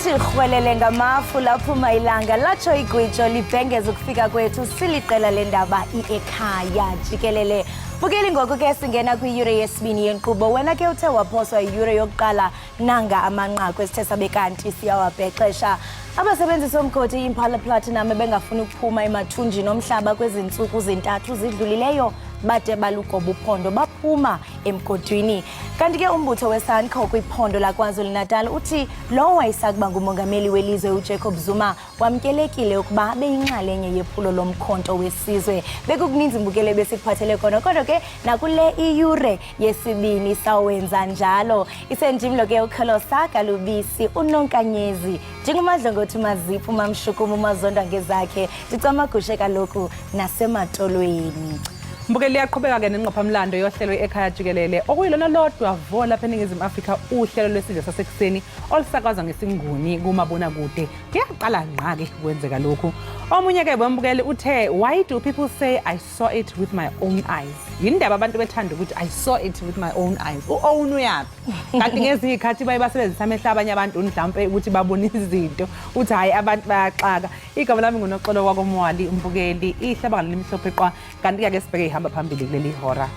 lithi rhwelele ngamafu laphuma ilanga latsho igwijo libhengeza ukufika kwethu siliqela lendaba Ekhaya Jikelele. Bukeli ngoku ke singena kwiyure yesibini yenkqubo. Wena ke uthe waphoswa iyure yokuqala nanga amanqaku esithe sabe kanti siyawabhexesha. Abasebenzisi bomkhodi Impala Platinum bengafuni ukuphuma emathunjini omhlaba kwezintsuku zintathu zidlulileyo bade balugoba uphondo baphuma emgodini. Kanti ke umbutho weSANCO kwiphondo laKwaZulu-Natal uthi lo wayesakuba ngumongameli welizwe uJacob Zuma wamkelekile ukuba abe yinxalenye yephulo lomkhonto wesizwe. Bekukuninzi mbukele besikuphathele khona kodwa ke nakule iyure yesibini sawenza njalo. Isenjimlo ke uKhalosa Kalubisi uNonkanyezi njengomadlongothi maziphu mamshukumu umazonda ngezakhe ndicamagushe kaloku nasematolweni. Mbukeli liyaqhubeka ke nenqophamlando yohlelo Ekhaya Jikelele okuyilona lodwa vo lapha eNingizimu Afrika uhlelo lwesidlo sasekuseni olusakazwa ngesinguni kumabonakude. Kuyaqala ngqa ke kwenzeka lokhu. Omunye ke bombukeli uthe why do people say I saw it with my own eyes? Yindaba abantu bethanda ukuthi I saw it with my own eyes. U-own uyapi? Kanti ngezikhathi bayibasebenzisa amehla abanye abantu mhlawumbe ukuthi babone izinto uthi hayi abantu bayaxaka. Igama lami nguNoxolo kwakomwali umbukeli ihlaba ngalimhlophe qwa kanti ke sibheke ihamba phambili kuleli hora.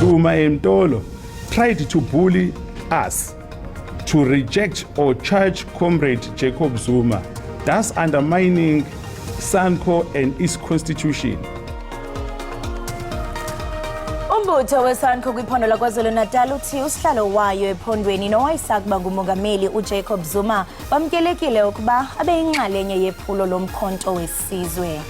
Duma Mtolo tried to bully us to reject or charge Comrade Jacob Zuma, thus undermining SANCO and its constitution. Umbutho weSANCO kwiphondo laKwaZulu-Natal uthi usihlalo wayo ephondweni nowayesakuba ngumongameli uJacob Zuma bamkelekile ukuba abe yinxalenye yephulo lomkhonto wesizwe.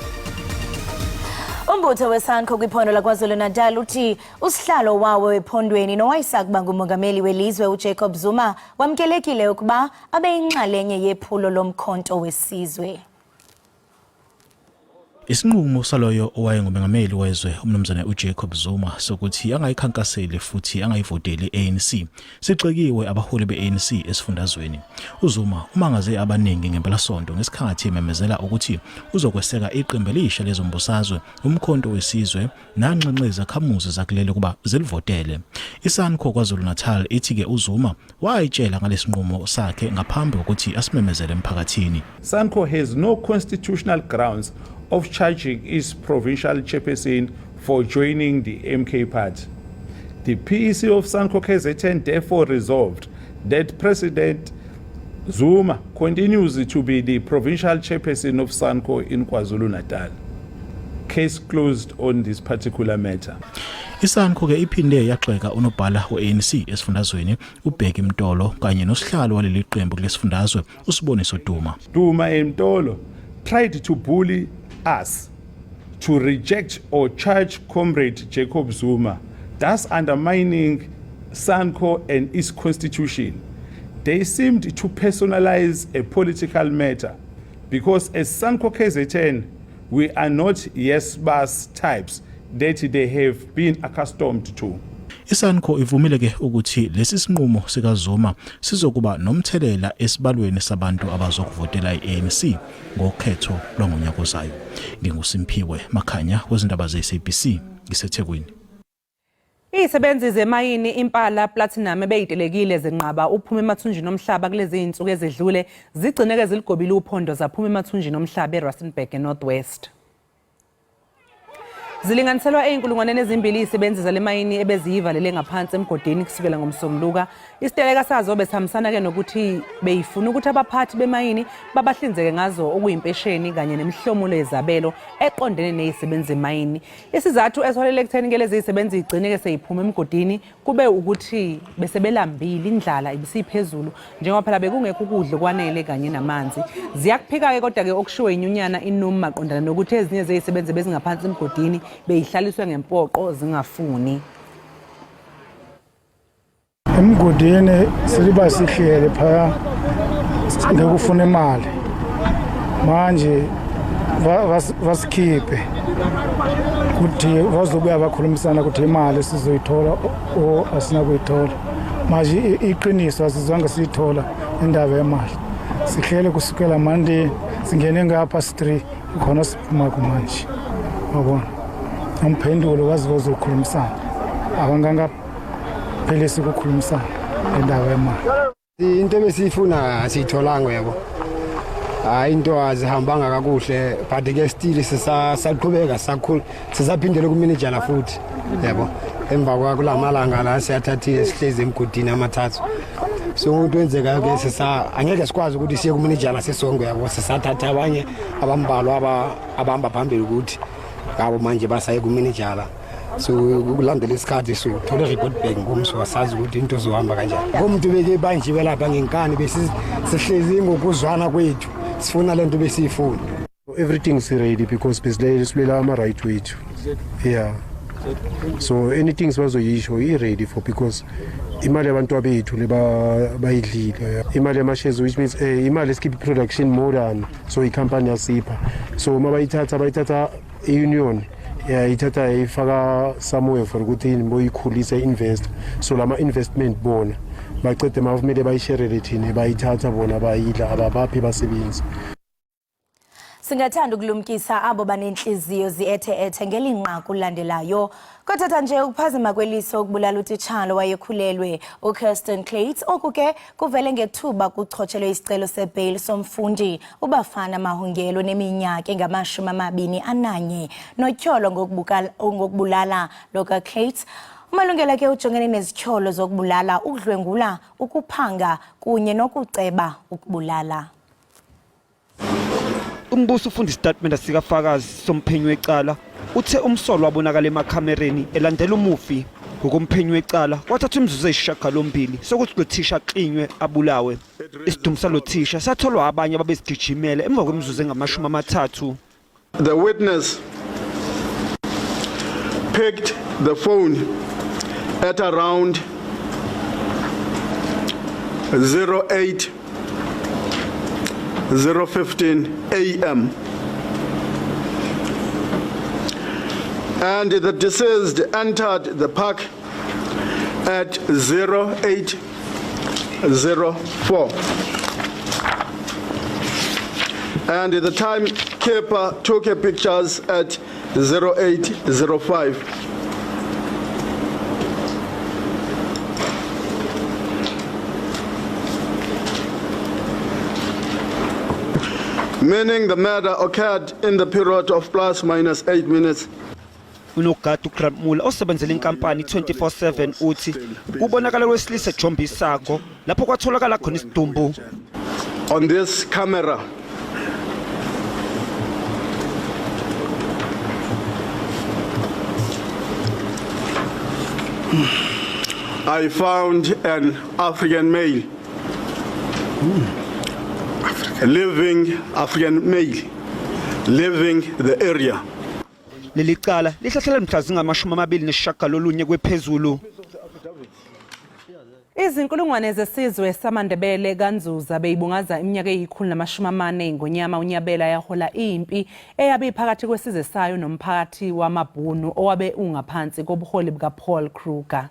Umbutho weSANCO kwiphondo laKwaZulu-Natal uthi usihlalo wawo ephondweni nowayesakuba ngumongameli welizwe uJacob Zuma wamkelekile ukuba abe yinxalenye yephulo lomkhonto wesizwe. Isinqumo saloyo owayengumongameli wezwe umnumzana uJacob Zuma sokuthi angayikhankaseli futhi angayivoteli ANC sixekiwe abaholi beANC esifundazweni. UZuma umangaze abaningi ngempelasonto ngesikhathi ememezela ukuthi uzokweseka iqembu elisha lezombusazwe umkhonto wesizwe nanxenxeza khamuzi zakulele kuba zilivotele. ISANCO KwaZulu-Natal ithi ke uZuma wayitshela ngalesinqumo sakhe ngaphambi kokuthi asimemezele emphakathini. SANCO has no constitutional grounds of charging its provincial chairperson for joining the MK party. The PEC of SANCO KZN therefore resolved that President Zuma continues to be the provincial chairperson of SANCO in KwaZulu-Natal. Case closed on this particular matter. ISANCO ke iphinde yaxeka unobhala weANC esifundazweni uBheki Mtolo kanye nosihlalo waleli qembu lesifundazwe uSiboniso Duma. Duma Mtolo tried to bully us to reject or charge Comrade Jacob Zuma, thus undermining SANCO and its constitution. They seemed to personalize a political matter because as SANCO KZN, we are not yes-bus types that they have been accustomed to. ISANCO ivumile ke ukuthi lesi sinqumo sika Zuma sizokuba nomthelela esibalweni sabantu abazokuvotela iANC ngokhetho longonyaka ozayo. NginguSimphiwe Makhanya wezindaba zeSABC ngiseThekwini. Izisebenzi zemayini Impala Platinum beyitelekile zenqaba uphuma emathunjini omhlaba kulezi insuku ezedlule zigcineke ziligobile uphondo zaphuma emathunjini omhlaba eRustenburg eNorthwest. Zilinganiselwa eyinkulungwane ezimbili izisebenzi zalemayini ebeziyivalele ngaphansi emgodini kusukela ngomsombuluka. Isiteleka sazo besihambisana ke nokuthi beyifuna ukuthi abaphathi bemayini babahlinzeke ngazo okuyimpesheni kanye nemihlomulo yezabelo eqondene nezisebenzi zemayini. Isizathu esiholele ekutheni ke lezi zisebenzi igcineke seyiphuma emgodini kube ukuthi besebelambile indlala ibisiphezulu njengoba phela bekungekho ukudla kwanele kanye namanzi. Ziyakuphika ke kodwa ke okushiwo inyunyana inoma maqondana nokuthi ezinye zezisebenzi bezingaphansi emgodini beyihlaliswe ngempoqo zingafuni. Emgodini siliba sihlele phaya ngekufuna imali. Manje vasikhiphe kuthi bazobuya bakhulumisana ukuthi imali sizoyithola o asina kuyithola. Manje iqiniso asizange siyithola indaba yemali. Sihlele kusukela Monday singene ngapha 3 khona siphuma kumanje. wabona umphendulo wazi uzokhulumisana abanganga phele sikukhulumisana endaba yemali into besifuna asitholanga yabo hayi into azihambanga kakuhle but ke still sisaqhubeka sakhulu sisaphindele kumanager la futhi yabo emva kwa kulamalanga la siyathathile sihleze emgodini amathathu so umuntu wenzeka ke angeke sikwazi ukuthi siye kumanager la sesonke yabo sisathatha abanye abambalo abahamba phambili ukuthi ngabo manje basaye kumanager la so ukulandela isikhathi so thola report back ngomso wasazi ukuthi into zohamba kanjani ngomuntu beke banjiwe lapha ngenkani bese sihlezi ngokuzwana kwethu sifuna lento besifuna everything is ready because besilela ama right way to yeah so anything sibazoyisho i ready for because imali yabantu abethu bayidlile imali yamashares which means imali skip production more than so I company yasipha so mabayithatha union ithatha ifaka somewhere for ukuthi boyikhulise invest so lama investment bona bacede mawumele bayishare thina bayithatha bona bayidla ababaphi basebenzi. Singathanda ukulumkisa abo banenhliziyo ziethe ngelinqaku landelayo kothatha nje ukuphazima kweliso ukubulala utitshala wayekhulelwe uKirsten Clates okuke kuvele ngethuba kuchotshelwe isicelo sebail somfundi ubafana mahungelo neminyaka engama-21 notyholo ngokubulala loka Clates. Umalungelo ke ujongene nezityholo zokubulala ukudlwengula ukuphanga kunye nokuceba ukubulala. Umbuso ufunda istatement asikafakazi somphenyi wecala uthe umsolo wabonakala emakhamereni elandela umufi ngokumphenyi wecala wathatha imizuzu eyisishiyagalombili sokuthi lo thisha aqinywe abulawe. Isidumbu salo thisha satholwa abanye ababesigijimele emva kwemizuzu engama-30. The witness picked the phone at around 0:15 a.m. and the deceased entered the park at 08:04 and the timekeeper took pictures at 08:05. Meaning the murder occurred in the period of ±8 minutes. Unogadu Gramula osebenzela inkampani 24/7 uthi ubonakala wesilisa ejomba isako lapho kwatholakala khona isidumbu. On this camera I found an African male. Living the area. Leli cala lihlahlele mhla zingama-29 kwephezulu. Izinkulungwane zesizwe samaNdebele kaNzuza beyibungaza iminyaka eyi-140 ngonyama uNyabela yahola impi eyabe iphakathi kwesizwe sayo nomphakathi wamaBhunu owabe ungaphansi kobuholi bukaPaul Kruger.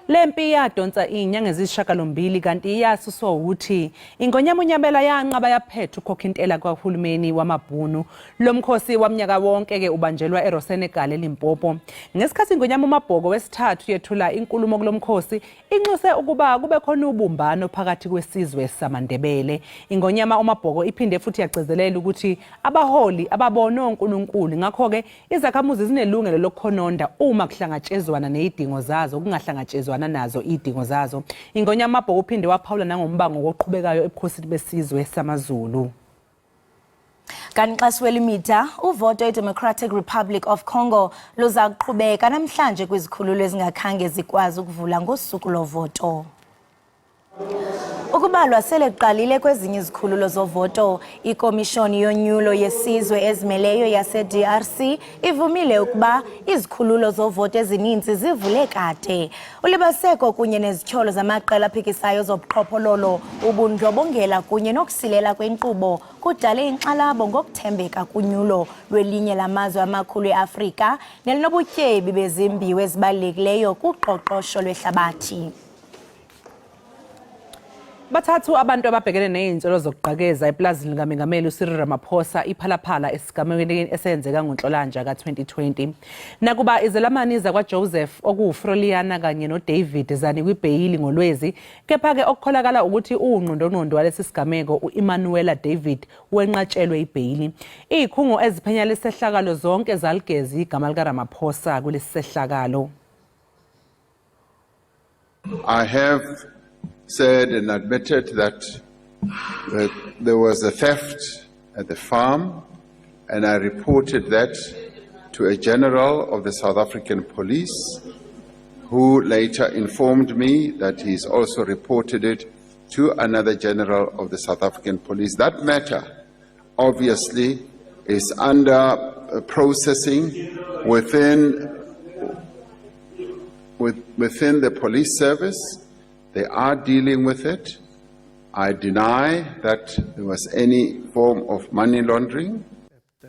Lempi yadonsa inyanga ezisishiyagalombili kanti yasuswa ukuthi ingonyama uNyabela yanqaba yaphetha ukhokha intela kahulumeni wamaBhunu. Lo mkhosi wamnyaka wonke ke ubanjelwa eRosenegal eLimpopo. Ngesikhathi ingonyama uMabhoko wesithathu yethula inkulumo kulomkhosi inxuse ukuba kube khona ubumbano phakathi kwesizwe samaNdebele. Ingonyama uMabhoko iphinde futhi yagcizelela ukuthi abaholi ababona uNkulunkulu ngakho ke izakhamuzi zinelungelo lokukhononda uma kuhlangatshezwana nezidingo zazo kungahlangatshezwana nazo idingo zazo. Ingonyama uMabhoko uphinde waphawula nangombango oqhubekayo ebukhosini besizwe samaZulu. Kanqasi welimita uvoto eDemocratic Republic of Congo luza kuqhubeka namhlanje kwizikhululo ezingakhange zikwazi ukuvula ngosuku lovoto. Ukubalwa sele kuqalile kwezinye izikhululo zovoto, ikomishoni yonyulo yesizwe ezimeleyo yase-DRC ivumile ukuba izikhululo zovoto ezininzi zivule kade. Ulibaseko kunye nezityholo zamaqela aphikisayo zobuqhophololo, ubundlobongela kunye nokusilela kwenkqubo kudale inkxalabo ngokuthembeka kunyulo lwelinye lamazwe amakhulu eAfrika nelinobutyebi bezimbiwa ezibalulekileyo kuqoqosho lwehlabathi. Bathathu abantu ababhekene nezinsolo zokuqhakeza eplazini likaMengameli uCyril Ramaphosa iphalaphala esigamekweni esenzeka ngoNhlolanja ka2020. Nakuba izelamani zakwaJoseph okuFroliana kanye noDavid zani kwibheyili ngolwezi, kepha ke okukholakala ukuthi uNgqondongqondo walesi sigameko uEmmanuela David wenqatshelwe ibheyili. Izikhungo eziphenya lesehlakalo zonke zaligezi igama likaRamaphosa kulesi sehlakalo. I have said and admitted that there was a theft at the farm, and I reported that to a general of the South African police, who later informed me that he's also reported it to another general of the South African police. That matter obviously is under processing within the police service. They are dealing with it. I deny that there was any form of money laundering.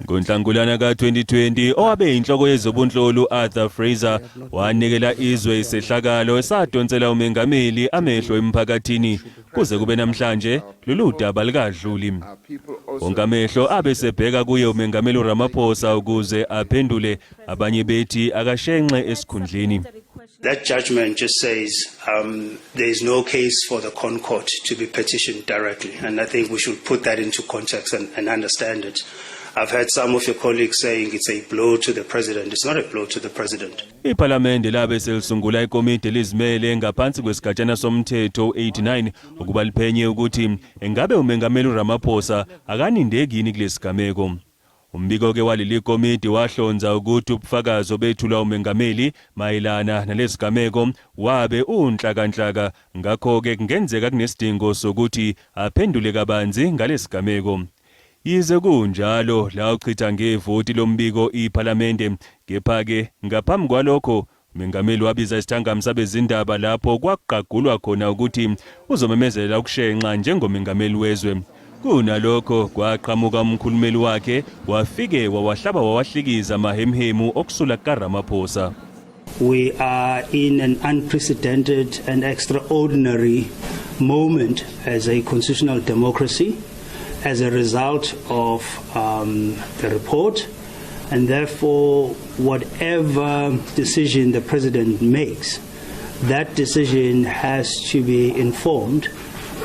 NgoNhlangulana ka2020 owabe inhloko yezobunhloli Arthur Fraser wanikela izwe isehlakalo esadonsela uMengameli amehlo emphakathini kuze kube namhlanje lolu daba likadluli. Wonke amehlo abesebheka kuye uMengameli uRamaphosa ukuze aphendule, abanye bethi akashenxe esikhundleni. That judgment just says there is no case for the ConCourt to be petitioned directly, and I think we should put that into context and understand it. I've heard some of your colleagues saying it's a blow to the president. It's not a blow to the president. Iparlamente labe selisungula ikomiti elizimele ngaphansi kwesigatshana somthetho 89 ukuba liphenye ukuthi engabe uMengameli uRamaphosa akanindeki yini kulesigameko. Umbiko ke waleli komiti wahlonza ukuthi ubufakazi obethulwa uMengameli mayelana nalesigameko wabe unhlakanhlaka, ngakho ke kungenzeka kunesidingo sokuthi aphendule kabanzi ngalesigameko. Yize kunjalo la uchitha ngevoti lombiko iParlamente, kepha ke ngaphambi kwalokho uMengameli wabiza isithangami sabezindaba lapho kwaqagulwa khona ukuthi uzomemezela ukushenxa njengoMengameli wezwe. Kunalokho kwaqhamuka umkhulumeli wakhe wafike wawahlaba wawahlikiza amahemhemu okusula kaRamaphosa. We are in an unprecedented and extraordinary moment as a constitutional democracy as a result of the report, and therefore whatever decision the president makes, that decision has to be informed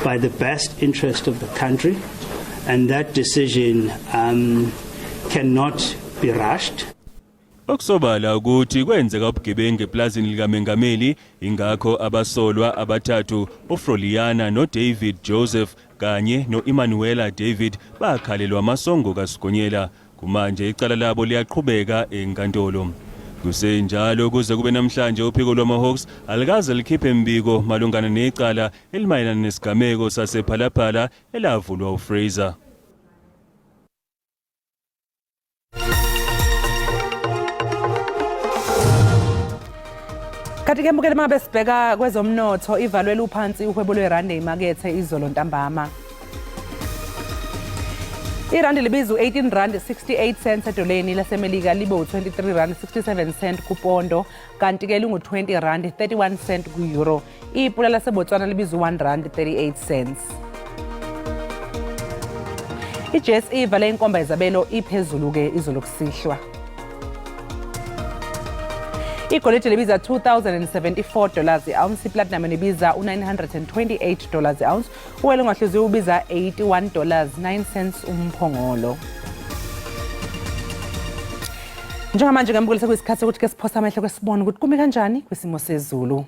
by the best interest of the country, and that decision cannot be rushed. Okusobala ukuthi kwenzeka ubugebengu eplazini likaMengameli, ingakho abasolwa abathathu uFroliana noDavid Joseph kanye noEmmanuela David bakhalelwa amasongo kaSigonyela. Kumanje icala labo liyaqhubeka enkantolo. Kusenjalo kuze kube namhlanje uphiko lwamaHawks alikaze likhiphe imbiko malungana necala elimayelana nesigameko sasephalaphala elavulwa uFraser. Kanti ke mbukele mabe sibheka kwezomnotho, ivalwe uphansi uhwebo lwerandi emakethe izolo ntambama. Irandi libiza u18.68 edoleni laseMelika, libe u23.67 kupondo, kanti ke lingu20.31 ku-euro. Ipula laseBotswana libiza u1.38. IJSE ivale inkomba yezabelo iphezulu ke izolo kusihlwa. Igolide libiza $2,074 i-ounce, iplatinum libiza $928 i-ounce, uwele ngahliziyo ubiza $81.09 umphongolo. Njengamanje ke mbukele sekuyisikhathi sokuthi ke siphosa amehlo kwesibone ukuthi kume kanjani kwisimo sezulu.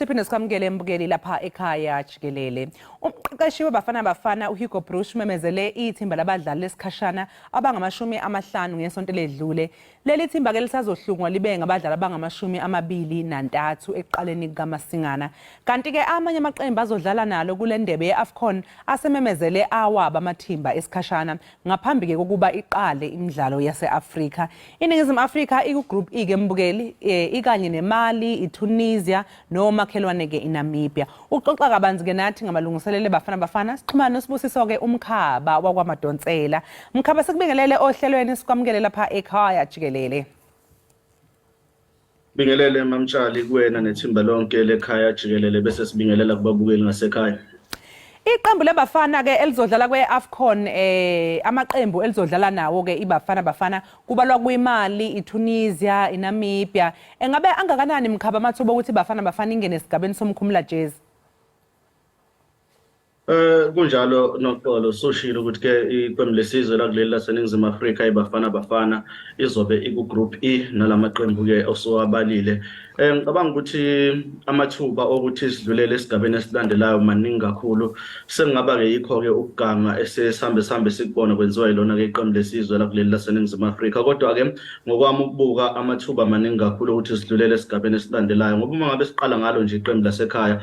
Siphinde sikwamukele mbukeli lapha ekhaya Jikelele. Umqeqeshi weBafana Bafana uHugo Bruce memezele ithimba labadlali lesikhashana abangama50 ngesonto ledlule. Leli thimba ke lisazohlungwa libe ngabadlali abangama23 ekuqaleni kaMasingana. Kanti ke amanye amaqembu azodlala nalo kule ndebe yeAfcon asememezele awaba amathimba esikhashana ngaphambi ke kokuba iqale imidlalo yaseAfrika. INingizimu Afrika ikugroup E ke mbukeli ikanye neMali, iTunisia nomakhelwane ke iNamibia. Uxoxa kabanzi ke nathi ngamalungiselelo eBafana Bafana sixhumana sibusiso ke umkhaba wakwaMadonsela. Mkhaba sikubingelele ohlelweni sikwamukele lapha ekhaya Jikelele. Bingelele mamtshali kuwena nethimba lonke lekhaya Jikelele bese sibingelela kubabukeli ngasekhaya. Iqembu leBafana ke elizodlala kweAfcon amaqembu elizodlala nawo ke iBafana Bafana kubalwa kuyiMali, iTunisia, iNamibia. Engabe angakanani mkhaba amathuba ukuthi iBafana Bafana ingene esigabeni somkhumula jezi? Kunjalo noxolo soshilo ukuthi ke iqembu lesizwe la kuleli laseNingizimu Afrika iBafana Bafana izobe ikugroup E nalamaqembu ke osowabalile. Ngicabanga ukuthi amathuba okuthi sidlulele esigabeni esilandelayo maningi kakhulu. Sengaba ke yikho ke ukuganga esesambe sikubona kwenziwa yilona ke iqembu lesizwe la kuleli laseNingizimu Afrika. Kodwa ke ngokwami ukubuka amathuba maningi kakhulu ukuthi sidlulele esigabeni esilandelayo. Ngoba uma ngabe siqala ngalo nje iqembu lasekhaya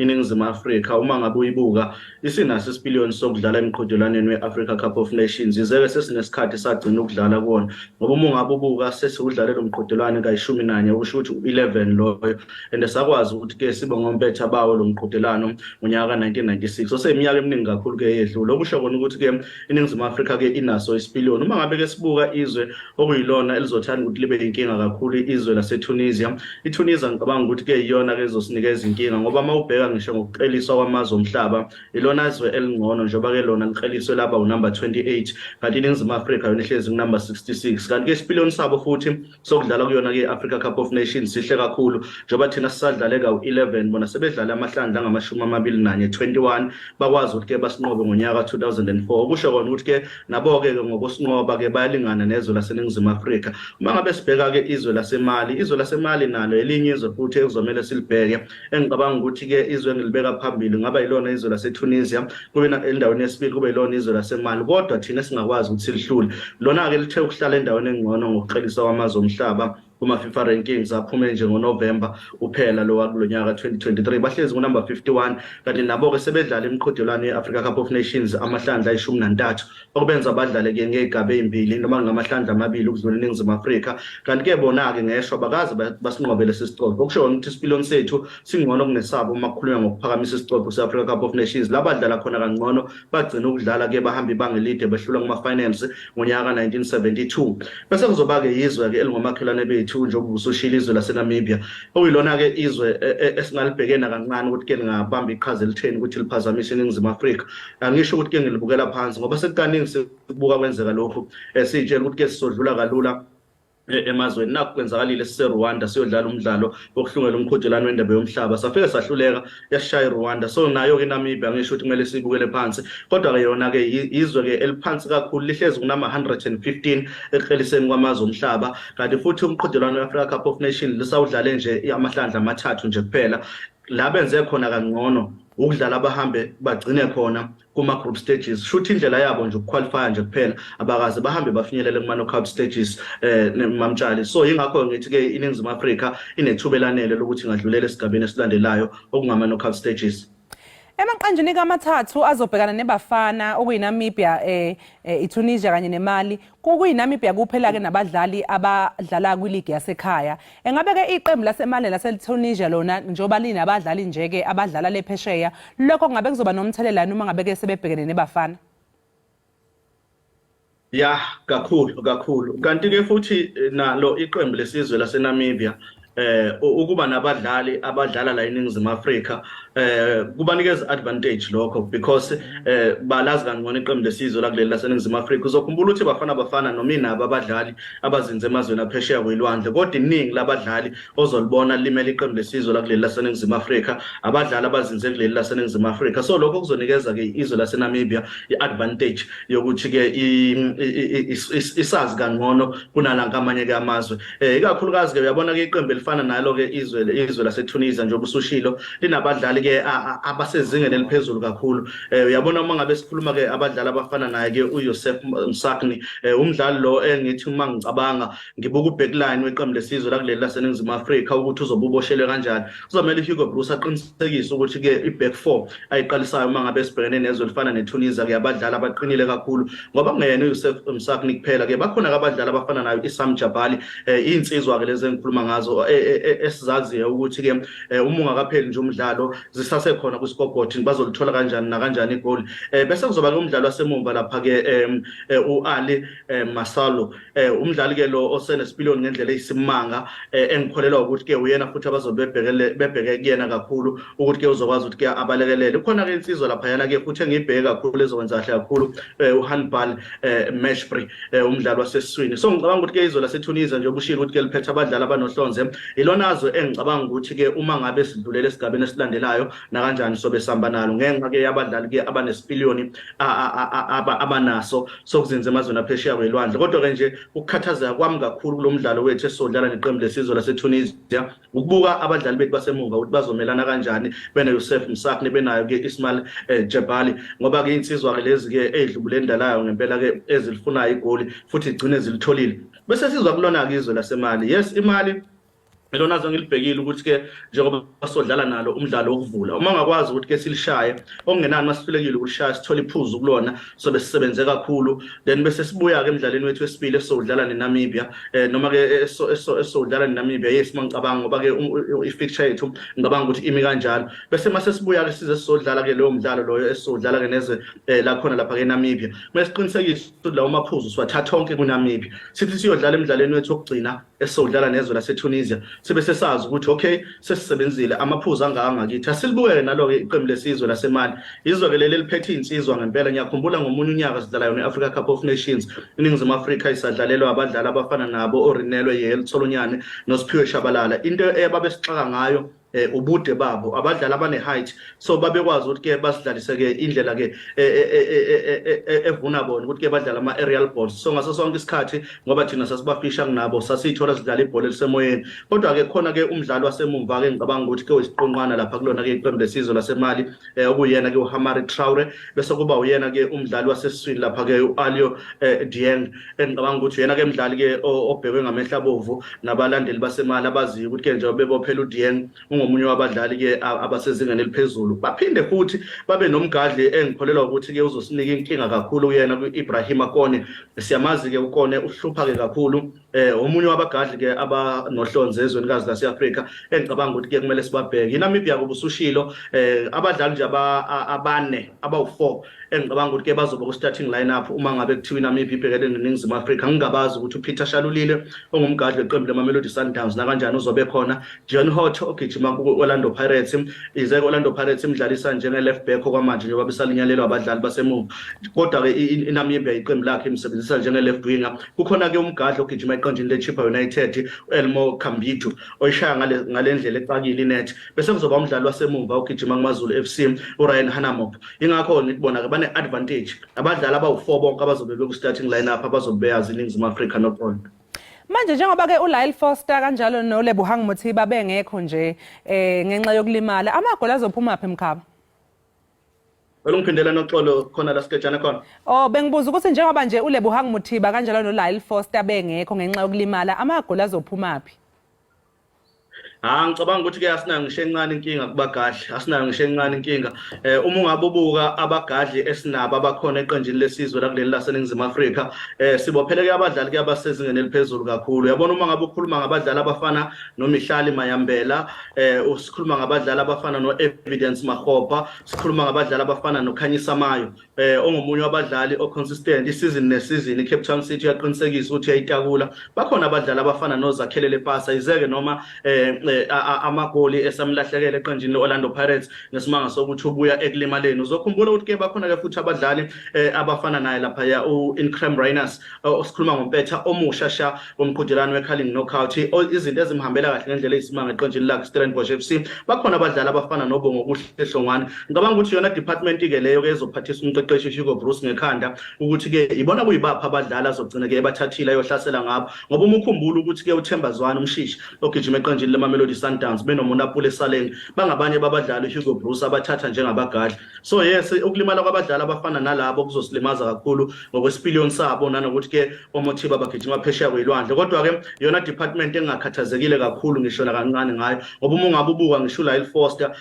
iNingizimu Afrika uma ngabe uyibuka isinaso isipiliyoni sokudlala emqhudelaneni weAfrica Cup of Nations. Izeke sesinesikhathi sagcina ukudlala kuona. Ngoba uma ngabe ubuka sesiudlalela umqhudelwano ka11 okusho ukuthi 11 loyo and sakwazi ukuthi ke sibe ngompetha bawo lo mqhudelwano ngonyaka ka1996. Oseminyaka eminingi kakhulu ke yedlula. Okusho kona ukuthi ke iNingizimu Afrika ke inaso isipiliyoni. Uma ngabe ke sibuka izwe okuyilona elizothanda ukuthi libe inkinga kakhulu izwe laseTunisia. iTunisia ngicabanga ukuthi ke iyona ke ezosinikeza inkinga ngoba mawubheka ngisho ngokuqeliswa kwamazwe omhlaba ilona izwe elingcono njengoba ke lona liqeliswe lapha unumber 28 kanti iNingizimu Afrika yona ihlezi kunumber 66. Kanti ke isipiliyoni sabo futhi sokudlala kuyona ke Africa Cup of Nations sihle kakhulu njengoba thina sisadlale ka11 bona sebedlala amahlandla angama21 21 bakwazi ukuthi ke basinqobe ngonyaka 2004. Kusho kona ukuthi ke nabo ke ngokusinqoba ke bayalingana nezwe laseNingizimu Afrika. Uma ngabe sibheka ke izwe laseMali nalo elinye izwe futhi ekuzomela silibheke engicabanga ukuthi ke izwe engilibeka phambili ngaba yilona izwe laseTunisia kube endaweni yesibili kube yilona izwe laseMali. Kodwa thina singakwazi ukuthi silihlule lona ke lithe ukuhlala endaweni engcono ngokuqelisa kwamazwe omhlaba kuma FIFA rankings aphume nje ngoNovember uphela lo wakulonyaka 2023 bahlezi kunumber 51 kanti nabo ke sebedlala emqhudelwano yeAfrica Cup of Nations amahlandla ayishumi-3 okubenza abadlale ke ngegaba ezimbili noma ngamahlandla amabili ukudlula iNingizimu Afrika. Kanti ke bona ke ngeshwa bakaze basinqobele sisicopho okusho ukuthi isipiliyoni sethu singcono kunesabo uma kukhulunywa ngokuphakamisa isicopho seAfrica Cup of Nations. Labadlala khona kangcono bagcina ukudlala ke bahamba ibanga elide behlula kuma finals ngonyaka 1972. Bese kuzoba ke izwe ke elingomakhelwane bethu njengoba usushila izwe laseNamibia okuyilona ke izwe esingalibhekena kancane ukuthi ke lingabamba iqhaza elitheni ukuthi liphazamise iNingizimu Afrika. Angisho ukuthi ke ngilibukela phansi ngoba sekukaningi sibuka kwenzeka lokho sitshela ukuthi ke sizodlula kalula emazweni nakwenzakalile siseRwanda siyodlala umdlalo wokuhlungela umqhudelwano wendebe yomhlaba safike sahluleka yashaya iRwanda. So nayo ke Namibia ngisho ukuthi kumele sibukele phansi kodwa ke yona ke izwe ke eliphansi kakhulu lihlezi kunama 115 eqeliseni kwamazwe omhlaba kanti futhi umqhudelwano weAfrica Cup of Nations lisawudlale nje amahlandla amathathu nje kuphela. La benze khona kangcono ukudlala abahambe bagcine khona kuma group stages shuthi indlela yabo nje ukuqualify nje kuphela abakaze bahambe bafinyelele kuma knockout stages mamtshali. So ingakho ngithi ke iNingizimu Afrika inethuba elanele lokuthi ngadlulela esigabeni esilandelayo okungama knockout stages. Emaqanjini kamathathu azobhekana neBafana okuyiNamibia iTunisia kanye neMali kuyiNamibia kuphela ke nabadlali abadlala kwiligi yasekhaya. Engabe ke iqembu laseMali laseTunisia lona njoba linabadlali nje ke abadlala lephesheya lokho ngabe kuzoba nomthelela noma ngabe ke sebebhekene neBafana? Ya kakhulu kanti ke futhi nalo iqembu lesizwe laseNamibia ukuba nabadlali abadlala la eNingizimu Afrika kubanikeza advantage lokho because balazi kangcono iqembu lesizwe la kuleli laseNingizimu Afrika. Uzokhumbula ukuthi Bafana noma inabo abadlali abazinze emazweni aphesheya kwilwandle kodwa iningi labadlali ozolibona limele iqembu lesizwe la kuleli laseNingizimu Afrika abadlali abazinze kuleli laseNingizimu Afrika. So lokho kuzonikeza ke izwe laseNamibia iadvantage yokuthi ke isazi kangcono kunalanga amanye ke amazwe ikakhulukazi ke uyabona ke iqembu elifana nalo ke izwe laseTunisia njengoba usushilo linabadlali ke abasezingeni eliphezulu kakhulu. Uyabona uma ngabe sikhuluma ke abadlali abafana naye ke uYosef Msakni, umdlali lo engithi uma ngicabanga ngibuka ubackline weqembu lesizwe la kuleli laseNingizimu Afrika ukuthi uzobuboshelwe kanjani. Kuzomela Hugo Bruce aqinisekise ukuthi ke iback four ayiqalisayo uma ngabe sibhekene nezwe elifana neTunisia ke abadlali abaqinile kakhulu, ngoba kungeyena uYosef Msakni kuphela ke bakhona abadlali abafana nayo Isam Jabali, insizwa ke lezi engikhuluma ngazo esizaziyo ukuthi ke uma ungakapheli nje umdlalo zisasekhona ku scoreboard bazolithola kanjani na kanjani igoli. Bese kuzoba ke umdlalo wasemumva lapha ke uAli Masalo, umdlali ke lo osenesipiliyoni ngendlela eyisimanga, engikholelwa ukuthi ke uyena futhi abazobe bebheke kuyena kakhulu ukuthi ke uzokwazi ukuthi ke abalekelele. Khona ke insizwa lapha yana ke futhi engibheke kakhulu ezokwenza kahle kakhulu uHanbal Meshpri, umdlali wasesiswini. So ngicabanga ukuthi ke izwe laseTunisia nje obushilo ukuthi ke liphethe abadlali abanohlonze, ilonazo engicabanga ukuthi ke uma ngabe sidlulele esigabeni esilandelayo na kanjani sobe sihamba nalo ngenxa ke yabadlali ke abanesipiliyoni abanaso sokuzinza emazweni aphesheya kwelwandle. Kodwa ke nje ukukhathazeka kwami kakhulu kulomdlalo wethu esizodlala neqembu lesizwe laseTunisia ukubuka abadlali bethu basemuva ukuthi bazomelana kanjani bena Yosef Msakni benayo ke Ismail Jabali, ngoba ke insizwa ke lezi ke edlubule endalayo ngempela ke ezilifunayo igoli futhi igcine zilitholile. Bese sizwa kulona ke izwe laseMali. Yes, imali Elona ngilibhekile ukuthi ke njengoba basodlala nalo umdlalo wokuvula, uma ngakwazi ukuthi ke silishaye okungenani masihlulekile ukulishaya sithola iphuzu kulona sobe sisebenze kakhulu, then bese sibuya ke emidlalweni wethu wesibili esodlala neNamibia, noma ke esodlala neNamibia. Yes, mangicabanga ngoba ke i-fixture yethu ngicabanga ukuthi imi kanjalo. Bese mase sibuya ke size sodlala ke lowo mdlalo loyo esodlala ke neze la khona lapha ke eNamibia, mase siqinisekise ukuthi lawo maphuzu siwathatha onke kuNamibia, sithi siyodlala emidlalweni wethu wokugcina esodlala nezwe laseTunisia sibe sesazi ukuthi okay sesisebenzile amaphuzu angakithi asilibukele nalo ke iqembu lesizwe laseMali. Izwe ke leli liphethe insizwa ngempela. Ngiyakhumbula ngomunye unyaka sidlala yona iAfrica Cup of Nations iNingizimu Afrika isadlalelwa abadlali abafana nabo oRinelwe Yel Tholonyane noSiphiwe Shabalala. Into ebabesixaka ngayo ubude babo, abadlali abane height, so babekwazi ukuthi ke basidlalise ke indlela ke evuna bona ukuthi ke badlala ama aerial balls. So ngaso sonke isikhathi ngoba thina sasibafisha kunabo sasithola sidlala ibhola elisemoyeni. Kodwa ke khona ke umdlalo wasemumva ke ngicabanga ukuthi ke wesiqonqwana lapha kulona ke iqembu lesizwe laseMali, okuyena ke uHamari Traore, bese kuba uyena ke umdlali wasesiswini lapha ke uAlio Dieng. Ngicabanga ukuthi uyena ke umdlali ke obhekwe ngamehla bovu nabalandeli baseMali abaziyo ukuthi ke njengoba bebophela uDieng ngomunye wabadlali ke abasezingeni eliphezulu. Baphinde futhi babe nomgadli engikholelwa ukuthi ke uzosinika inkinga kakhulu uyena kuIbrahima Kone. Siyamazi ke uKone uhlupha ke kakhulu, omunye wabagadli ke abanohlonze ezwenikazi laseAfrika engicabanga ukuthi ke kumele sibabheke. iNamibia kubusushilo abadlali nje abane abawu4 engicabanga ukuthi ke bazoba ku starting lineup uma ngabe kuthiwa iNamibia ibhekene neNingizimu Afrika. Ngingabazi ukuthi uPeter Shalulile ongumgadli weqembu leMamelodi Sundowns na kanjani uzobe khona. John Hot ogijima ku-Orlando Pirates, ize Orlando Pirates imdlalisa njenge left back okwamanje njengoba besalinyalelwa abadlali basemuva. Kodwa ke iNamibia iqembu lakhe imsebenzisa njenge left winger. Kukhona ke umgadli ogijima iqenjini leChippa United Elmo Kambidu oyishaya ngale ndlela exakile inet. Bese kuzoba umdlali wasemuva ogijima kuMaZulu FC uRyan Hanamop. Ingakho ngibona ke bane advantage abadlali abawu4 bonke abazobe beku starting lineup abazobe beyazi iNingizimu Afrika noqondo. Manje njengoba ke uLyle Foster kanjalo noLebohang Mothiba bengekho nje ngenxa yokulimala, amagoli azophuma phi Mkhaba? Ngiphindela noxolo khona la sketjana khona. Bengibuza ukuthi njengoba nje uLebohang Mothiba kanjalo noLyle Foster bengekho ngenxa yokulimala, amagoli azophuma phi? Ngicabanga ukuthi ke asinayo ngisho encane inkinga kubagadli, asinayo ngisho encane inkinga. Uma ungabubuka abagadli esinabo abakhona eqenjini lesizwe la kuleli laseNingizimu Afrika, sibopheleke abadlali ke abasezingeni eliphezulu kakhulu. Uyabona uma ngabe ukhuluma ngabadlali abafana noMihlali Mayambela, usikhuluma ngabadlali abafana noEvidence Mahopa, sikhuluma ngabadlali abafana noKhanyisa Mayo, ongomunye wabadlali oconsistent isizini nesizini iCape Town City yaqinisekisa ukuthi yayitakula. Bakhona abadlali abafana noZakhelele Pasa izeke noma amagoli esamlahlekele eqenjini le-Orlando Pirates ngesimanga sokuthi ubuya ekulimaleni. Uzokhumbula ukuthi ke bakhona ke futhi abadlali abafana naye lapha u-Increm Rainers osikhuluma ngompetha omusha sha womqhudelano we-curling knockout. Izinto ezimhambela kahle ngendlela eyisimanga eqenjini lakhe Stellenbosch FC. Bakhona abadlali abafana noBongo Kuhle Hlongwane. Ngicabanga ukuthi yona department ke leyo ke ezophathisa umqeqeshi Hugo Bruce ngekhanda ukuthi ke ibona kuyibapha abadlali azogcina ke ebathathile ayohlasela ngabo. Ngoba uma ukhumbula ukuthi ke uThemba Zwane umshishi ogijima eqenjini leMamelodi Sundowns benomonapule esaleni bangabanye babadlali Hugo Bruce abathatha njengabagadli. So yes, ukulimala kwabadlali abafana nalabo kuzosilimaza kakhulu ngokwesipiliyoni sabo nanokuthi ke oMothiba bagijima phesheya kwilwandle. Kodwa ke yona department engakhathazekile kakhulu ngisho la kancane ngayo ngoba uma ungabubuka ngisho Lyle Foster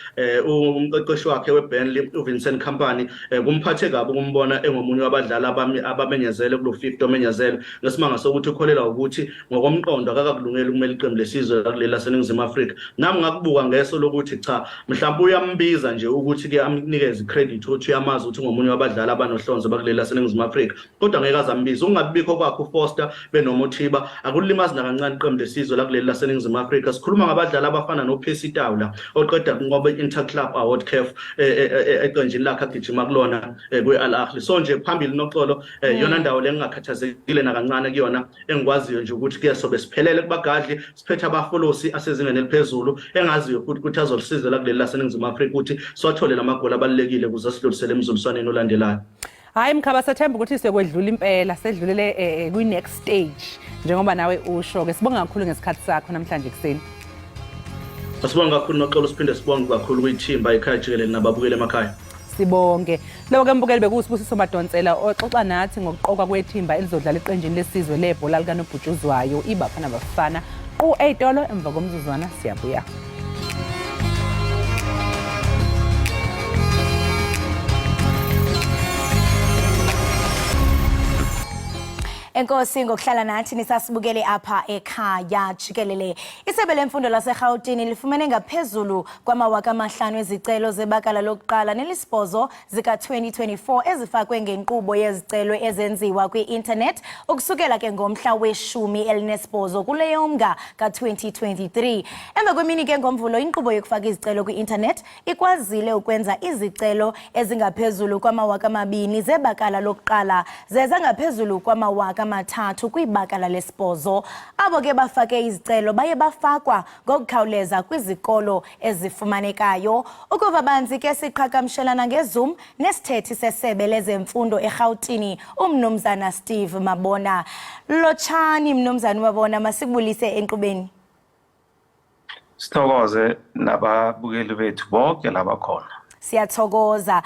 umqeqeshi wakhe weBurnley uVincent Kompany kumphathe kabi ukumbona engomunye wabadlali abamenyezele kulo 50 omenyezele ngesimanga sokuthi ukholela ukuthi ngokomqondo akakakulungela ukumela iqembu lesizwe kuleli laseNingizimu Afrika. Nami ngakubuka ngeso lokuthi cha mhlawumbe uyambiza nje ukuthi ke amnikeze credit ukuthi uyamazi ukuthi ngomunye wabadlali abanohlonze bakuleli laseNingizimu Afrika, kodwa ngeke azambiza. Ungabibikho kwakhe uFoster benoMothiba akulimazi nakancane iqembu lesizwe lakuleli laseNingizimu Afrika. Sikhuluma ngabadlali abafana noPercy Tawula oqeda kunqoba i-Interclub Award CAF eqenjini lakhe agijima kulona kwe-Al Ahly. So nje phambili noxolo yona ndawo lengakhathazekile nakancane kuyona engikwaziyo nje ukuthi ke sobe siphelele kubagadli siphethe abafolosi asezingeni eliphezulu engaziyo futhi ukuthi azolisiza la kuleli laseNingizimu Afrika ukuthi siwathole lamagoli abalekile ukuze sidlulisele emzuliswaneni olandelayo. Hayi Mkhaba, sathemba ukuthi siyokwedlula impela sedlulele kwi-next stage njengoba nawe usho ke. Sibonga kakhulu ngesikhathi sakho namhlanje kuseni. Sibonga kakhulu noxolo, siphinde sibonge kakhulu kuyithimba Ekhaya Jikelele nababukeli emakhaya. Sibonge. Lo ke mbukeli bekusibusiso Madonsela oxoxa nathi ngokuqoka kwethimba elizodlala eqenjini lesizwe lebhola likanobhutshuzwayo iBafana Bafana ku-8 emva komzuzwana siyabuya. Enkosi ngokuhlala nathi nisasibukele apha Ekhaya Jikelele. Isebe lemfundo laseGauteng lifumene ngaphezulu kwama-5,000 ezicelo zebakala lokuqala nelisibhozo zika-2024 ezifakwe ngenkqubo yezicelo ezenziwa kwi-internet ukusukela ke ngomhla we-18 kuleyo mnga ka-2023. Emva kwemini ke ngomvulo inkqubo yokufaka izicelo kwi-internet ikwazile ukwenza izicelo ezingaphezulu kwama-2,000 zebakala lokuqala zeza ngaphezulu kwama-3,000 kwibakala lesibhozo. Abo ke bafake izicelo baye bafakwa ngokukhawuleza kwizikolo ezifumanekayo. Ukuva banzi ke siqhagamshelana ngeZoom nesithethi sesebe lezemfundo eGauteng umnumzana Steve Mabona. Lotshani mnumzana Mabona, masikubulise enkqubeni. Sithokoze nababukeli bethu bonke labakhona. Siyathokoza.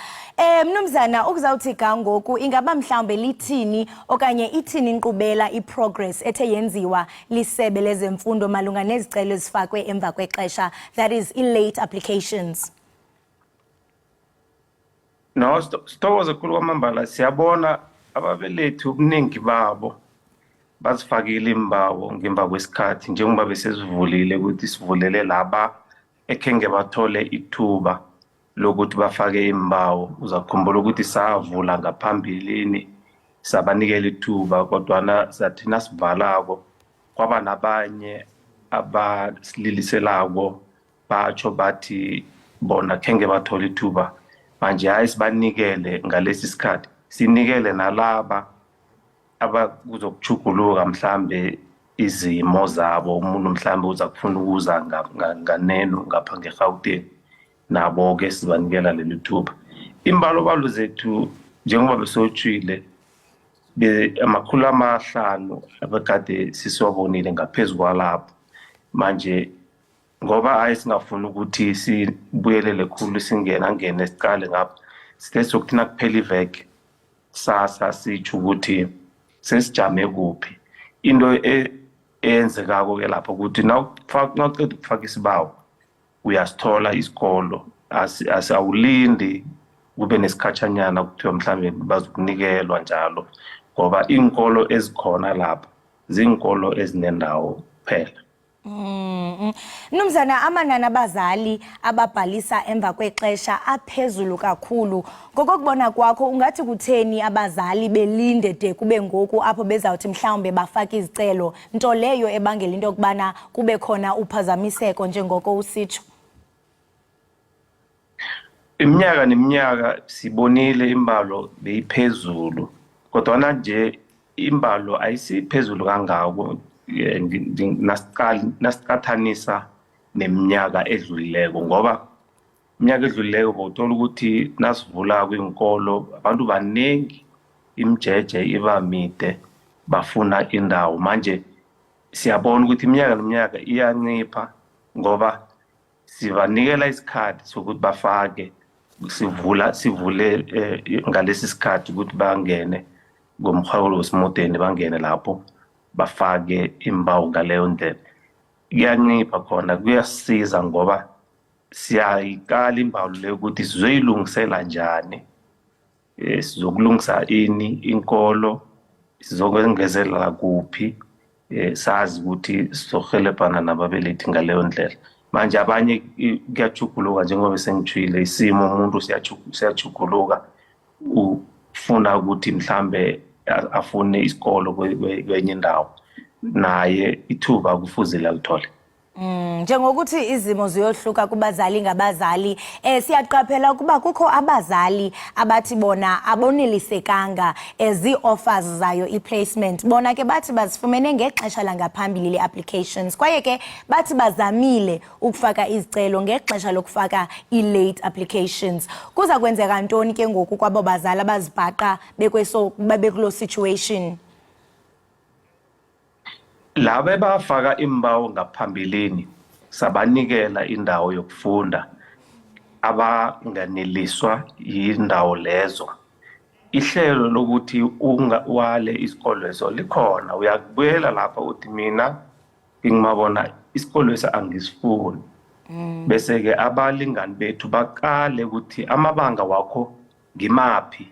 Mnumzana ukuzawuthi ngoku ingaba mhlawumbe lithini okanye ithini inkqubela iprogress ethe yenziwa lisebe lezemfundo malunga nezicelo ezifakwe emva kwexesha, that is late applications? No, sithokoze khulu kwamambala. Siyabona ababelethi ubuningi babo bazifakile imbawo ngemva kwesikhathi njengoba besezivulile ukuthi sivulele laba ekhenge bathole ithuba lokuthi bafake imbawo. Uzakhumbula ukuthi savula ngaphambilini sabanikela ithuba kodwa sathina sivalako kwaba nabanye abasililiselako batsho bathi bona khenge bathola ithuba manje hayi sibanikele ngalesi sikhathi sinikele nalaba abakuzokuchuguluka mhlambe izimo zabo. Umuntu mhlambe uza kufuna ukuza nganeno ngapha ngeGauteng nabo ke sibanikela leli thuba. Imbalo zethu njengoba besotshwile ama500 abekade sisiwabonile ngaphezulu kwalapho. Manje ngoba ayisingafuna ukuthi sibuyelele khulu ngene siqale ngapha sithe sokuthina kuphela iveke sasa sitsho ukuthi sesijame kuphi. Into eyenzekako ke lapho ukuthi nawuqeda ukufaka isibawo uyasithola isikolo, asawulindi kube nesikhatshanyana kuthiwa mhlambe bazokunikelwa njalo ngoba inkolo ezikhona lapha zinkolo ezinendawo kuphela. Mnumzana, amanani abazali ababhalisa emva kwexesha aphezulu kakhulu. Ngokokubona kwakho ungathi kutheni abazali belinde de kube ngoku apho bezawuthi mhlawumbe bafaka izicelo, nto leyo ebangela into yokubana kube khona uphazamiseko njengoko usitsho? Iminyaka neminyaka sibonile imbalo beyiphezulu, kodwa nje imbalo ayisiphezulu kangako nasiqathanisa neminyaka edlulileko, ngoba iminyaka edlulileko bawuthola ukuthi nasivula kwinkolo abantu baningi, imjeje iba mide, bafuna indawo. Manje siyabona ukuthi iminyaka neminyaka iyancipha ngoba sibanikela isikhathi sokuthi bafake, sivule ngalesi sikhathi ukuthi bangene ngomkhawulo wesimodeni, bangene lapho bafake imbawu ngaleyo ndlela. Kuyancipha khona, kuyasiza ngoba siyayikala imbawu leyo ukuthi sizoyilungisela njani, sizokulungisa ini inkolo, sizokwengezela kuphi, sazi ukuthi sizohelebhana nababelethi ngaleyo ndlela. Manje abanye kuyachuguluka njengoba sengitshile, isimo umuntu siyachuguluka, ufuna ukuthi mhlambe afune isikolo kwenye indawo, naye ithuba kufuzile alithole. Njengokuthi izimo ziyohluka kubazali ngabazali, siyaqaphela ukuba kukho abazali abathi bona abonelisekanga ezi-offers zayo i-placement. Bona ke bathi bazifumene ngexesha langaphambili le-applications, kwaye ke bathi bazamile ukufaka izicelo ngexesha lokufaka i-late applications. Kuza kwenzeka ntoni ke ngoku kwabo bazali abazibhaqa bekuloo situation? Laba bafaka imbawo ngaphambilini sabanikela indawo yokufunda, abanganeliswa yindawo lezo. Ihlelo lokuthi wale isikolo leso likhona, uyakubuyela lapha uthi mina ngingabona isikolo lesa angisifuni. Bese ke abalingani bethu baqale ukuthi amabanga wakho ngimaphi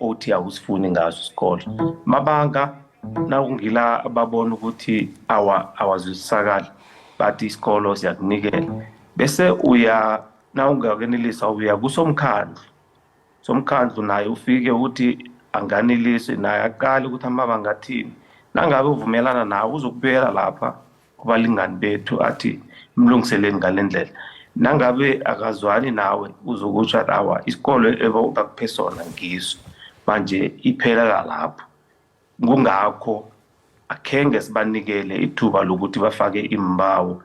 othi awusifuni ngaso isikolo. Mabanga nawungila ababona ukuthi awazwisakala, bathi isikolo siyakunikela, bese nawungakenelisa uya kusomkhandlu naye ufike ukuthi anganeliswe, naye aqale ukuthi amabanga athini. Nangabe uvumelana nawe uzokubuyela lapha kubalingani bethu athi mlungiseleni ngale ndlela. Nangabe akazwani nawe uzokutsho athi isikolo ebakuphe sona ngiso, manje iphela lapho. Kungakho akhenge sibanikele ithuba lokuthi bafake imbawo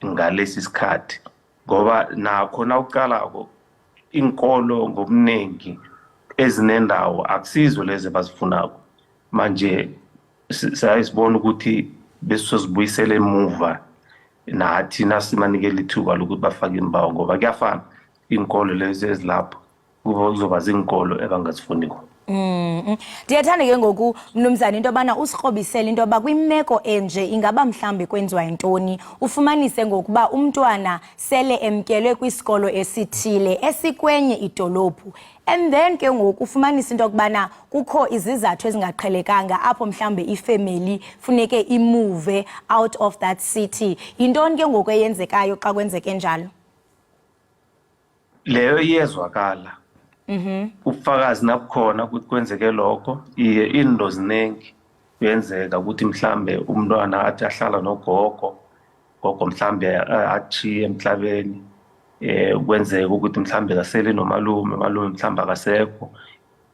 ngalesi sikhathi, ngoba nakho nawuqalako inkolo ngobuningi ezinendawo akusizo lezi bazifunako. Manje sayisibona ukuthi besizobuyisela emuva nathi nasibanikele ithuba lokuthi bafake imbawo, ngoba kuyafana inkolo lezi ezilapho kuzoba zinkolo ebangazifuniko. Ndiyathanda ke ngoku mnumzana into yobana usikrobisele into yoba kwimeko enje ingaba mhlawumbi kwenziwa yintoni ufumanise ngokuba umntwana sele emkelwe kwisikolo esithile esikwenye idolophu, and then ke ngoku ufumanise into yokubana kukho izizathu ezingaqhelekanga apho mhlawumbe ifamily funeke imove out of that city. Yintoni ke ngoku eyenzekayo xa kwenzeke njalo? Leyo iyezwakala. Ubufakazi nabukhona ukuthi kwenzeke lokho, into ziningi kuyenzeka ukuthi mhlambe umntwana athi ahlala nogogo, gogo mhlambe achiye emhlabeni, kwenzeka ukuthi mhlambe kasele nomalume, malume mhlambe akasekho.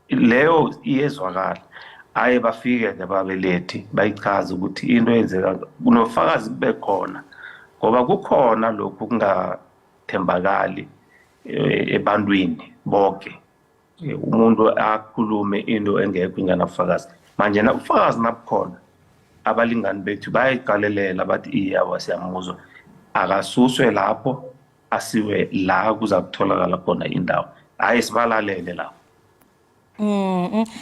Leyo iyezwakala. Aye bafike ke babelethi bayichaza ukuthi into yenzeka, kunofakazi kube khona, ngoba kukhona lokhu kungathembakali ebantwini bonke. Umuntu akhulume into engekho inganafakazi. Manje na ufakazi nabukhona, abalingani bethu bayayiqalelela bathi iyawa siyamuzwa, akasuswe lapho asiwe la kuza kutholakala khona indawo. Hayi sibalalele lapho.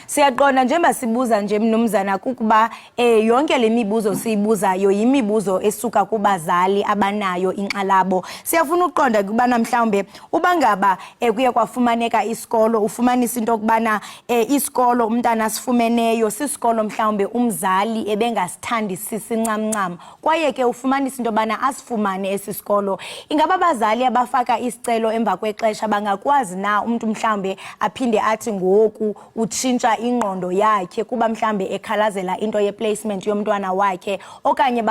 Siyaqonda njengoba sibuza nje mnumzana kukuba yonke le mibuzo siyibuzayo yimibuzo esuka kubazali abanayo inxalabo. Siyafuna uqonda kubana mhlawumbe uba ngaba kuye kwafumaneka isikolo ufumanisa into kubana isikolo umntana asifumeneyo sisikolo mhlawumbe umzali ebengasithandisisi ncamncam kwaye ke ufumanisa into bana asifumane esisikolo. Ingaba abazali abafaka isicelo emva kwexesha bangakwazi na umuntu mhlawumbe aphinde athi ngoku utshintsha ingqondo yakhe kuba mhlambe ekhalazela into ye placement yomntwana wakhe okanye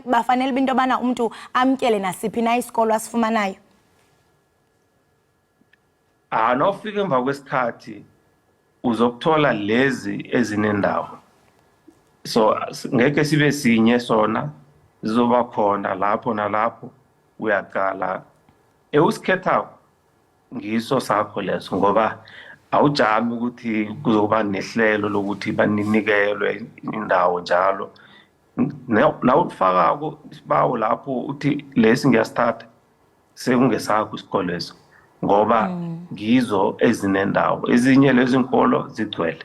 bafanele into bana umuntu amkele nasiphi na isikolo asifumanayo? Nofika emva kwesikhathi uzokuthola lezi ezinendawo, so ngeke sibe sinye sona, zizoba khona lapho nalapho uyaqala usikhethako ngiso sakho leso ngoba awujami ukuthi kuzoba nehlelo lokuthi baninikelwe indawo njalo. Nawufakako isibawo lapho uthi lesi ngiyasithatha sekungesakho isikolo leso ngoba ngizo ezinendawo, ezinye lezi nkolo zigcwele.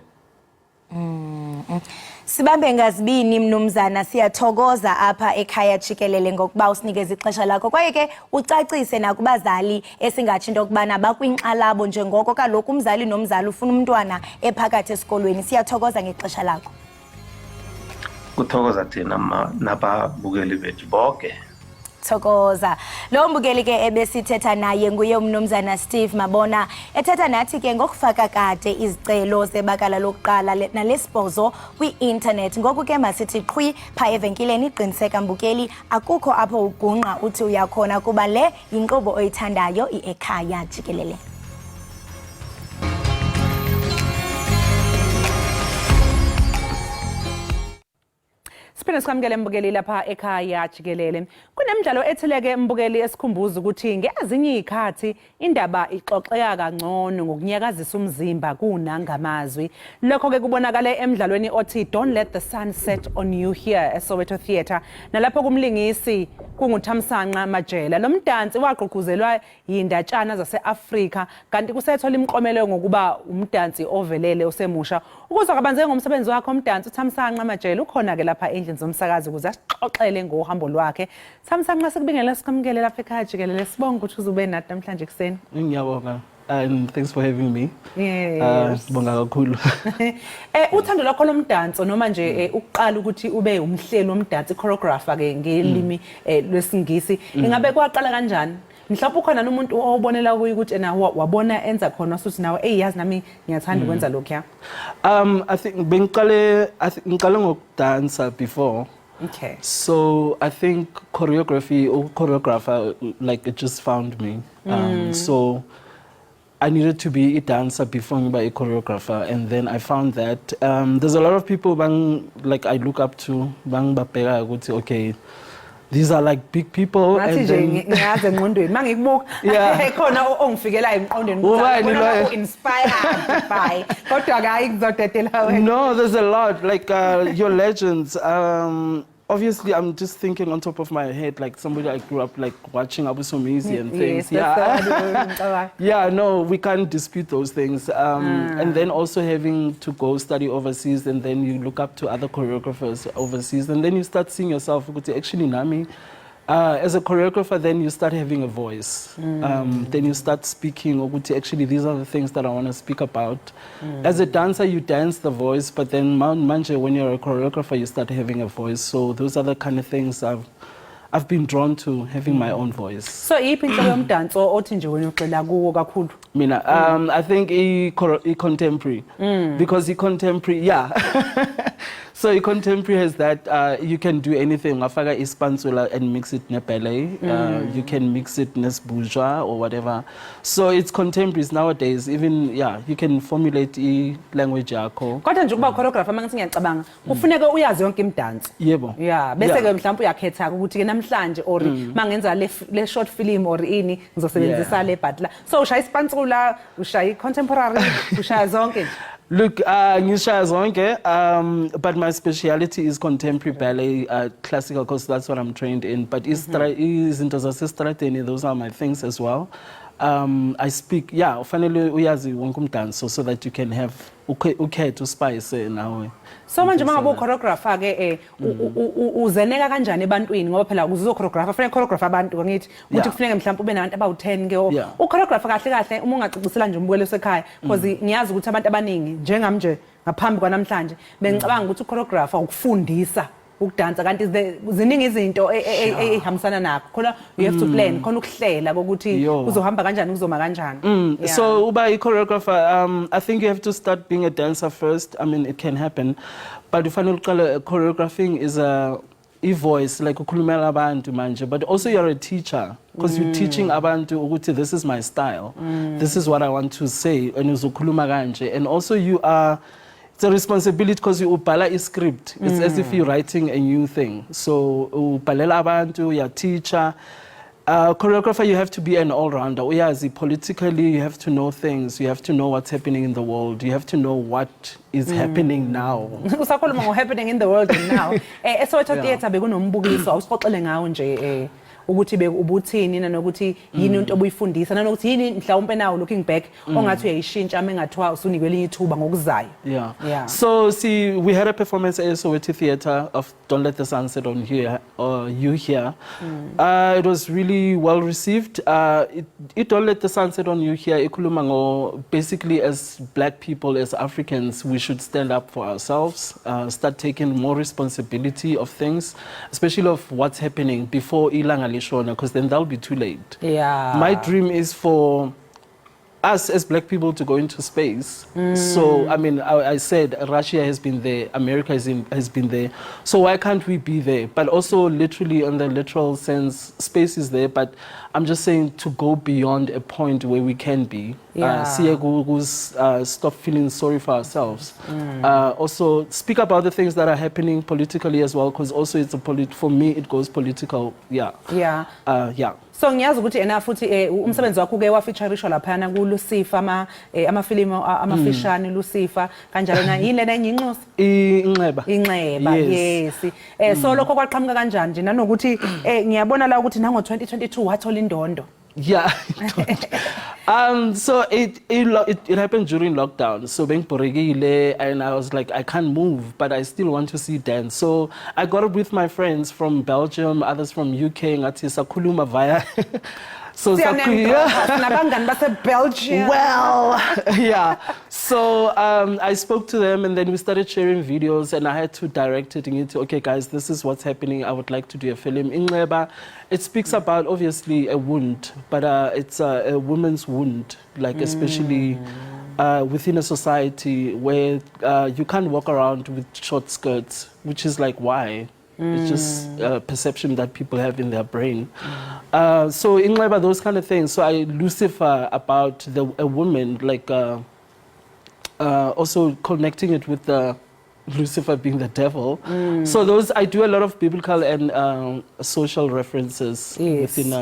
Sibambe ngazibini mnumzana, siyathokoza apha ekhaya Jikelele ngokuba usinikeza ixesha lakho kwaye ke ucacise nakubazali esingatsho into kubana bakwinxalabo njengoko kaloku umzali nomzali ufuna umntwana ephakathi esikolweni. Siyathokoza ngexesha lakho. Kuthokoza thina nababukeli bethu bonke. Thokoza. Lo mbukeli ke ebesithetha naye nguye umnumzana Steve Mabona ethetha nathi ke ngokufaka kade izicelo zebakala lokuqala nalesibhozo kwi-internet. Ngoku ke masithi qhwi pha evenkileni iqiniseka mbukeli akukho apho ugungqa uthi uyakhona kuba le yinkqubo oyithandayo Ekhaya Jikelele. Siphinde sikamukele mbukeli lapha Ekhaya Jikelele. Kunemidlalo ethileke mbukeli esikhumbuza ukuthi ngezinye izikhathi indaba ixoxeka kangcono ngokunyakazisa umzimba kunangamazwi. Lokho ke kubonakala emidlalweni othi Don't Let the Sun Set on You Here eSoweto Theatre. Nalapho kumlingisi kunguthamsanqa Majela. Lo mdansi waqhuquzelwa yindatshana zase-Afrika kanti kusethola imiklomelo ngokuba umdansi ovelele osemusha. Ukuzwa kabanzi ngomsebenzi wakhe umdansi uThamsanqa Majela ukhona ke lapha endlini zomsakazi ukuze asixoxele ngohambo lwakhe. Thamsanqa sikubingelela sikamukele lapha Ekhaya Jikelele. Sibonga ukuthi uzube nathi namhlanje kuseni. Ngiyabonga. And thanks for having me. Yes. Sibonga kakhulu. Uthando lwakho lomdanso noma nje uqala ukuthi ube umhleli womdansi choreographer ke ngelimi lwesingisi. Ingabe kwaqala kanjani? Mhlawumbe ukhona nomuntu owubonela kuyi ukuthi na wabona enza khona usuthi nawe yazi nami ngiyathanda ukwenza lokho ya. I think ngiqale ngokudansa before. Okay. So I think choreography or choreographer like it just found me. So I needed to be a dancer before me by a choreographer, and then I found that there's a lot of people like I look up to okay, these are like big people. And then, yeah. No, there's a lot like your legends. Obviously, I'm just thinking on top of my head, like somebody I grew up like watching Abu Sumizi and things. Yes, yeah, no, we can't dispute those things. And then also having to go study overseas, and then you look up to other choreographers overseas, and then you start seeing yourself, actually, Nami, as a choreographer, then you start having a voice. Then you start speaking, actually, these are the things that I want to speak about. As a dancer, you dance the voice, but then when you're a choreographer, you start having a voice. So those are the kind of things I've been drawn to, having my own voice. So, I think contemporary. Because contemporary, yeah. So contemporary has that you can do anything. Afaga ispansula and mix it ne ballet. You can mix it nes bourgeois or whatever. So it's contemporaries nowadays. Even you can formulate language yakho. Kodwa nje ukuba choreographer manje ngiyacabanga kufuneka uyazi yonke imidance. Yebo. Yeah, bese ke mhlawumbe uyakhetha ukuthi ke namhlanje or mangenza le short film or ini ngizosebenzisa le butler. So ushaya ispansula, ushaya contemporary, ushaya zonke. Look, ngishaya zonke, but my speciality is contemporary ballet, classical, because that's what I'm trained in. But izinto zasestradeni, those are my things as well. I speak, yeah, finally uyazi wonke umdanso so that you can have ukhetho spice nawe. So manje mangabe choreographer ke uzeneka kanjani ebantwini ngoba phela uzo choreographer fanele choreographer abantu ngithi ukuthi kufuneka mhlawumbe ube nabantu abawu10 ke choreographer kahle kahle uma ungaxicisela nje umbukelo esekhaya because ngiyazi ukuthi abantu abaningi njengami nje ngaphambi kwanamhlanje bengicabanga ukuthi choreographer ukufundisa ukudansa kanti ziningi izinto ehambisana nakho khona you have to plan khona ukuhlela ukuthi uzohamba kanjani uzoma kanjani. So uba choreographer I think you have to start being a dancer first. I mean it can happen but ufanele uqala choreographing is a voice like ukhulumela abantu manje but also you're a teacher because you're teaching abantu ukuthi this is my style. This is what I want to say and uzokhuluma kanje and also you are it's a responsibility because you ubhala a script. It's as if you're writing a new thing. So ubhalela abantu, you're a teacher. Choreographer, you have to be an all-rounder. Uyazi, politically, you have to know things. You have to know what's happening in the world. You have to know what is happening now. Usakhuluma ngo happening in the world now. Esoweto theatre bekunombukiso awusixoxele ngawo nje ukuthi ubuthini nanokuthi yini into obuyifundisa nanokuthi yini mhlawumbe nawo looking back ongathi uyayishintsha mengathiwa usunikwe elinye ithuba ngokuzayo. Yeah. So see, we had a performance at SABC Theatre of Don't Let the Sun Set on Here or You Here. It was really well received. It Don't Let the Sun Set on You Here ikhuluma ngo basically as black people, as Africans, we should stand up for ourselves, start taking more responsibility of things, especially of what's happening before ilanga because then that'll be too late. Yeah. My dream is for us as black people to go into space. So, I mean, I said Russia has been there, America has been there. So why can't we be there? But also literally in the literal sense, space is there, but I'm just saying to go beyond a point where we can be. Stop feeling sorry for ourselves. Also speak about the things that are happening politically as well, because also it's for me it goes political. Yeah. So ngiyazi ukuthi ena futhi umsebenzi wakho ke wafeatureishwa laphana ku Lucifer amafilimu amafishane Lucifer kanjalo na yini lena enginxusa Inxeba yes so lokho kwaqhamuka kanjani nje nanokuthi ngiyabona la ukuthi nango 2022 wathola indondo. Yeah. So it happened during lockdown. So bengibhorekile and I was like I can't move but I still want to see dance. So I got up with my friends from Belgium, others from UK ngathi sakhuluma via so nabangani base Belgium. Well, yeah. So I spoke to them and then we started sharing videos and I had to direct it into okay guys, this is what's happening. I would like to do a film. Iindaba, it speaks about obviously a wound, but it's a woman's wound, like especially within a society where you can't walk around with short skirts, which is like why? It's just a perception that people have in their brain. So Iindaba, those kind of things. So Lucifer about a woman, like also connecting it with Lucifer being the devil. So those I do a lot of biblical and social references within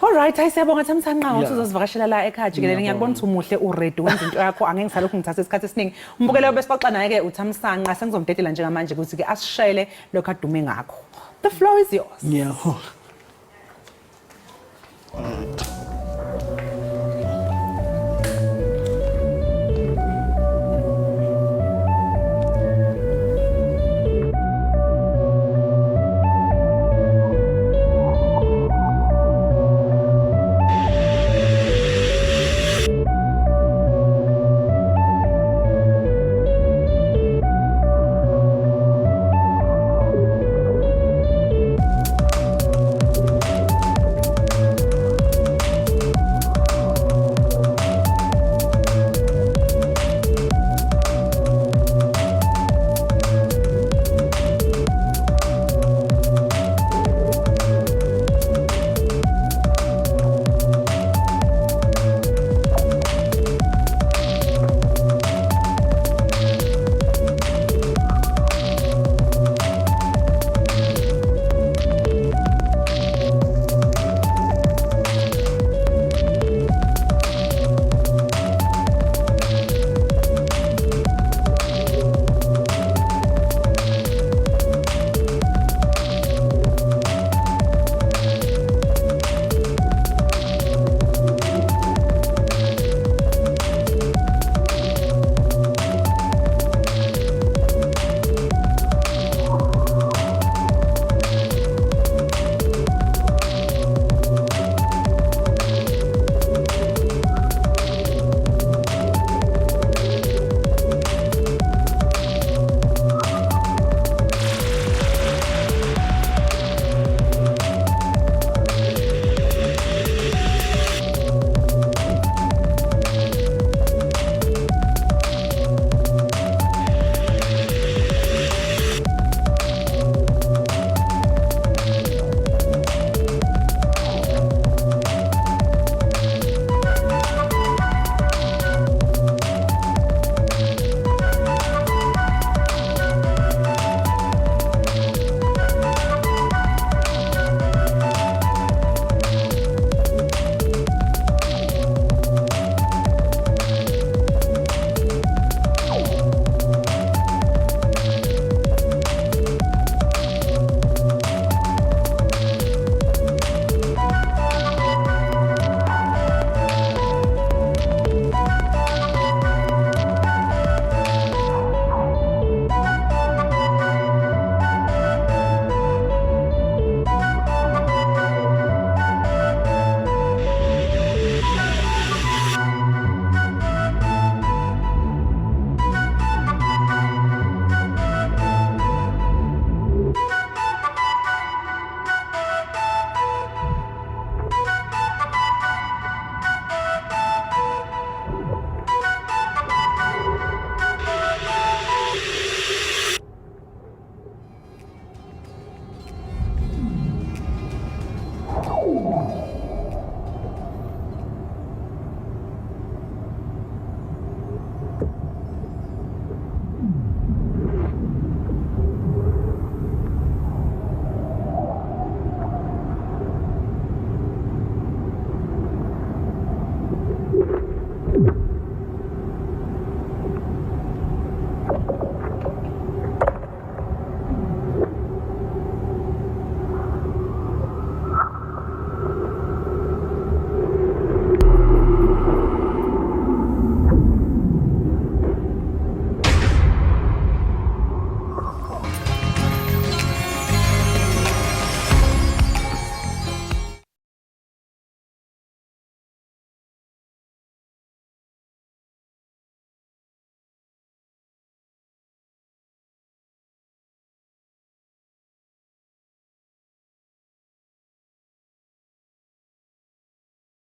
Alright, ayisiyabonga Thamsanqa ukuthi uzosivakashela la ekhaya Jikelele ngiyakubona ukuthi umuhle uready wenza into yakho angeke ngisalokhu ngithatha isikhathi esiningi umbukelo besixoxa naye ke uThamsanqa sengizomdedela njengamanje ukuthi ke asishele lokho adume ngakho. The floor is yours. Yeah. Woo!